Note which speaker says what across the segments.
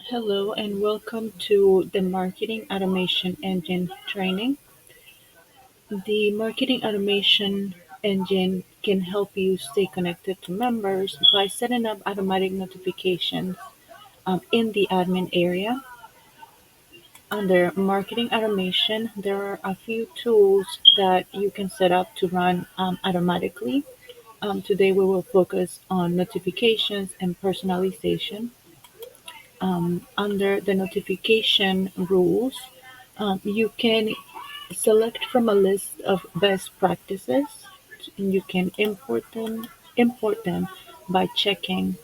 Speaker 1: Hello and welcome to the Marketing Automation Engine training. The Marketing Automation Engine can help you stay connected to members by setting up automatic notifications in the admin area. Under Marketing Automation, there are a few tools that you can set up to run automatically. Today we will focus on notifications and personalization. Under the notification rules, you can select from a list of best practices and you can import them by checking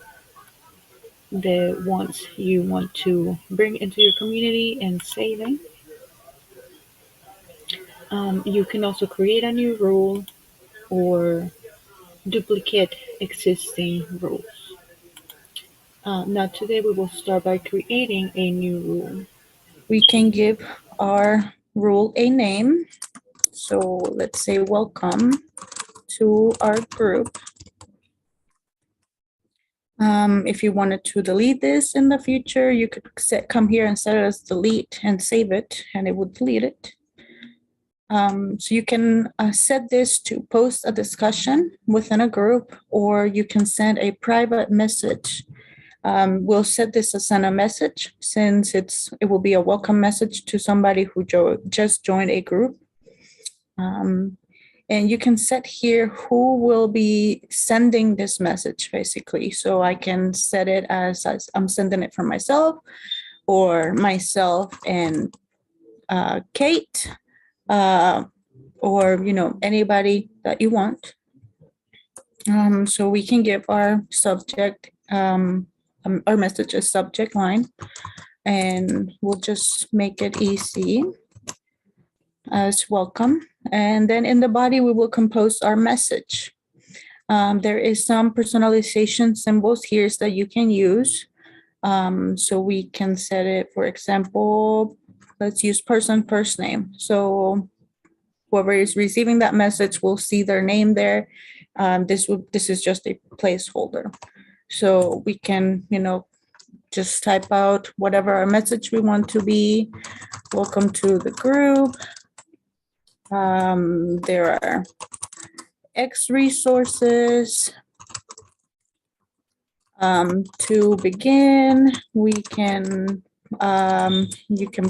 Speaker 1: the ones you want to bring into your community and saving. You can also create a new rule or duplicate existing rules. Now today we will start by creating a new rule.
Speaker 2: We can give our rule a name. So let's say welcome to our group. If you wanted to delete this in the future, you could come here and set it as delete and save it, and it would delete it. So you can set this to post a discussion within a group, or you can send a private message. We'll set this as send a message since it will be a welcome message to somebody who just joined a group. And you can set here who will be sending this message basically. So I can set it as I'm sending it from myself or myself and Kate or anybody that you want. So we can give our subject our message as subject line, and we'll just make it easy as welcome. And then in the body, we will compose our message. There is some personalization symbols here that you can use. So we can set it, for example, let's use person first name. So whoever is receiving that message will see their name there. This is just a placeholder. So we can, just type out whatever our message we want to be. Welcome to the group. There are X resources. To begin, you can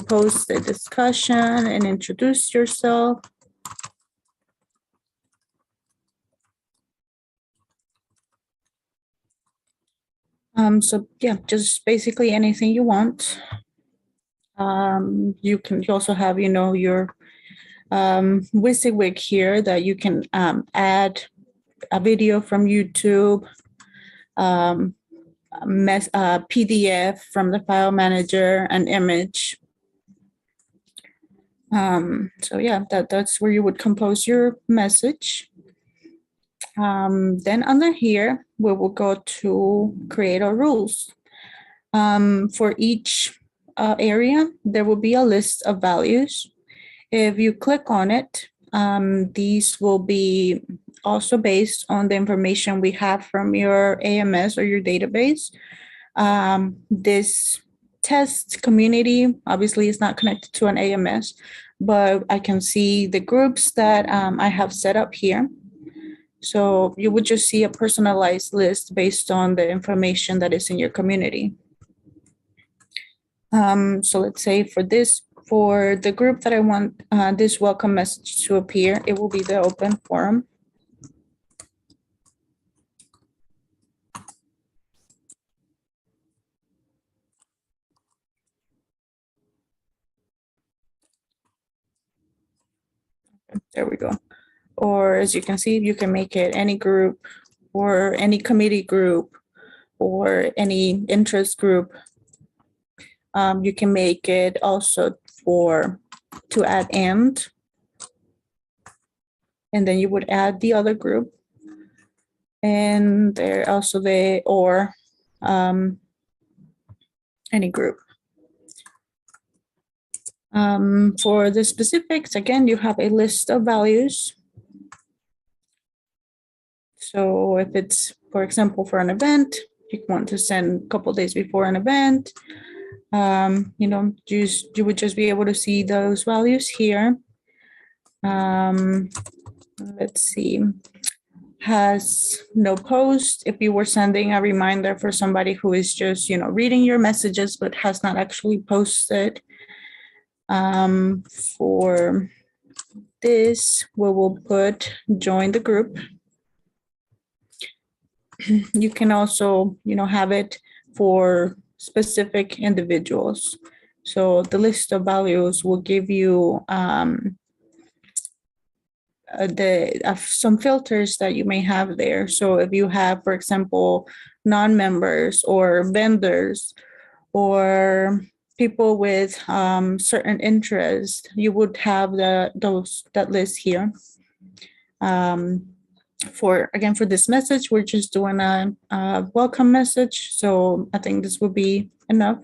Speaker 2: post a discussion and introduce yourself. So yeah, just basically anything you want. You also have, your WYSIWYG here that you can add a video from YouTube, PDF from the file manager, an image. So yeah, that's where you would compose your message. Then under here, we will go to create our rules. For each area, there will be a list of values. If you click on it, these will be also based on the information we have from your AMS or your database. This test community obviously is not connected to an AMS, but I can see the groups that I have set up here. So you would just see a personalized list based on the information that is in your community. So let's say for the group that I want this welcome message to appear, it will be the open forum. There we go. Or as you can see, you can make it any group or any committee group or any interest group. You can make it also to add and then you would add the other group. And there also any group. For the specifics, again, you have a list of values. So if it's, for example, for an event, you want to send a couple days before an event. You would just be able to see those values here. Um, let's see, has no post. If you were sending a reminder for somebody who is just, reading your messages but has not actually posted. For this, we will put join the group. You can also, have it for specific individuals. So the list of values will give you some filters that you may have there. So if you have, for example, non-members or vendors or people with certain interests, you would have that list here. For this message, we're just doing a welcome message, so I think this will be enough.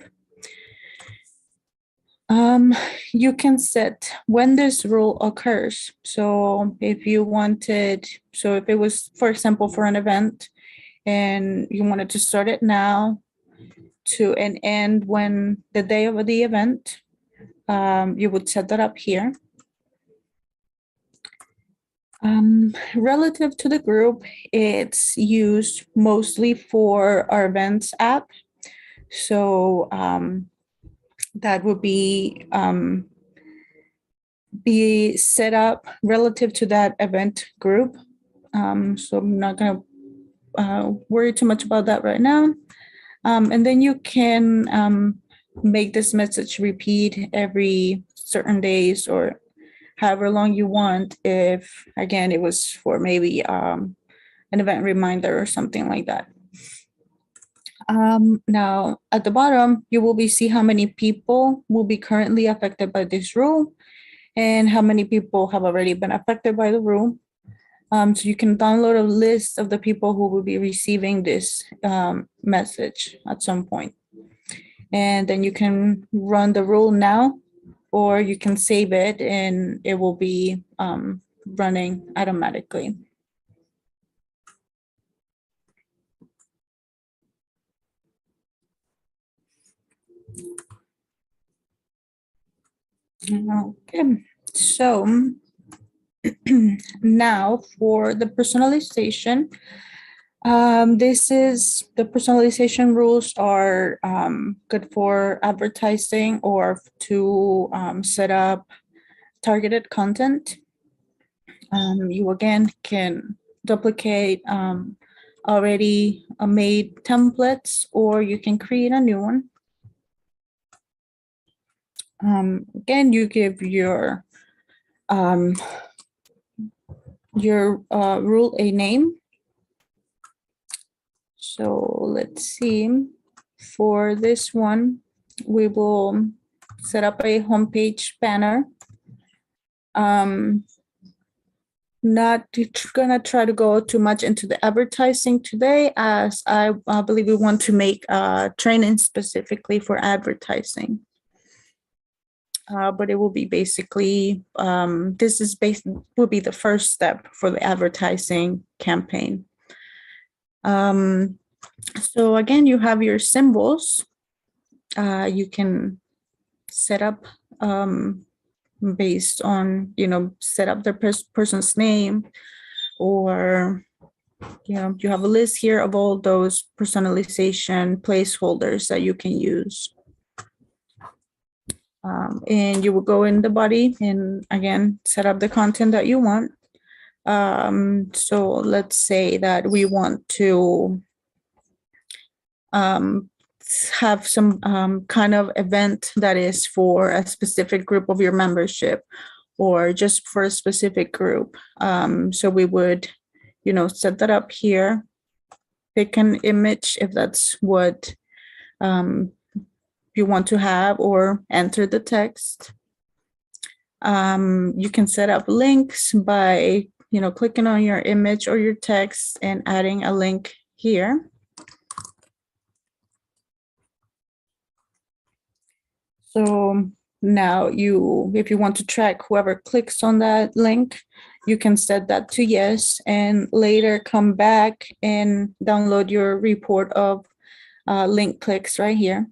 Speaker 2: You can set when this rule occurs. So if it was, for example, for an event and you wanted to start it now to an end when the day of the event, you would set that up here. Relative to the group, it's used mostly for our events app. So that would be set up relative to that event group. So I'm not going to worry too much about that right now. And then you can make this message repeat every certain days or however long you want, if again it was for maybe an event reminder or something like that. Now at the bottom, you will see how many people will be currently affected by this rule and how many people have already been affected by the rule. So you can download a list of the people who will be receiving this message at some point. And then you can run the rule now, or you can save it and it will be running automatically. Okay, so now for the personalization. The personalization rules are good for advertising or to set up targeted content. You again can duplicate already made templates, or you can create a new one. Again, you give your rule a name. So let's see. For this one, we will set up a homepage banner. Not gonna try to go too much into the advertising today, as I believe we want to make training specifically for advertising. But it will be basically, will be the first step for the advertising campaign. So again, you have your symbols. You can set up based on, set up the person's name, or, you have a list here of all those personalization placeholders that you can use. And you will go in the body and again, set up the content that you want. So let's say that we want to have some kind of event that is for a specific group of your membership or just for a specific group. So we would, set that up here, pick an image if that's what you want to have, or enter the text. You can set up links by, clicking on your image or your text and adding a link here. So now if you want to track whoever clicks on that link, you can set that to yes, and later come back and download your report of link clicks right here.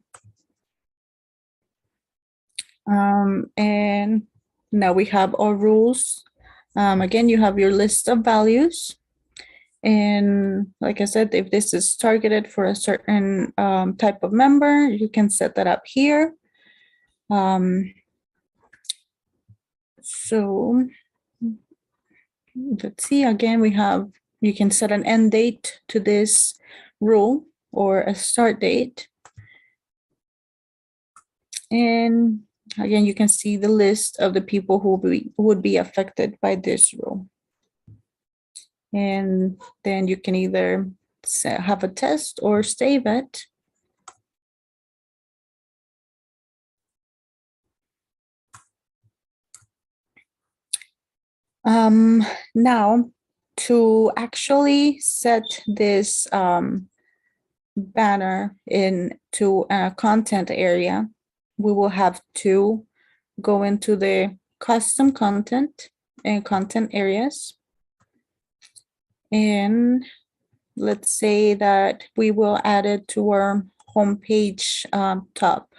Speaker 2: And now we have our rules. Again, you have your list of values. And like I said, if this is targeted for a certain type of member, you can set that up here. So let's see, again, you can set an end date to this rule or a start date. And again, you can see the list of the people who would be affected by this rule. And then you can either have a test or save it. Now, to actually set this banner into a content area, we will have to go into the custom content and content areas. And let's say that we will add it to our homepage top.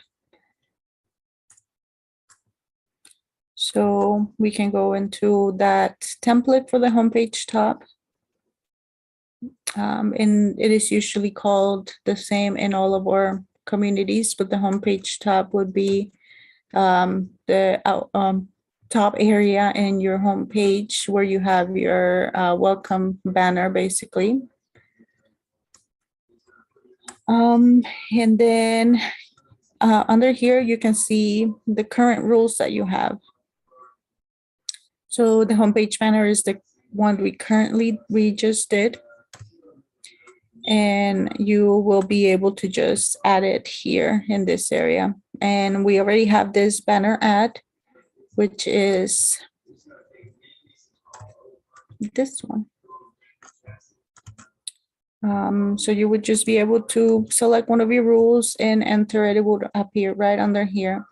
Speaker 2: So we can go into that template for the homepage top. And it is usually called the same in all of our communities, but the homepage top would be the top area in your homepage where you have your welcome banner, basically. And then under here, you can see the current rules that you have. So the homepage banner is the one we just did. And you will be able to just add it here in this area. And we already have this banner ad, which is this one. So you would just be able to select one of your rules and enter it. It would appear right under here.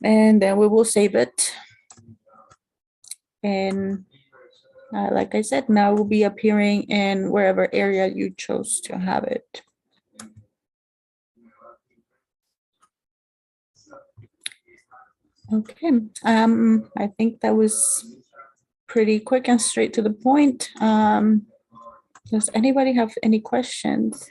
Speaker 2: And then we will save it. And like I said, now it will be appearing in wherever area you chose to have it. Okay, I think that was pretty quick and straight to the point. Does anybody have any questions?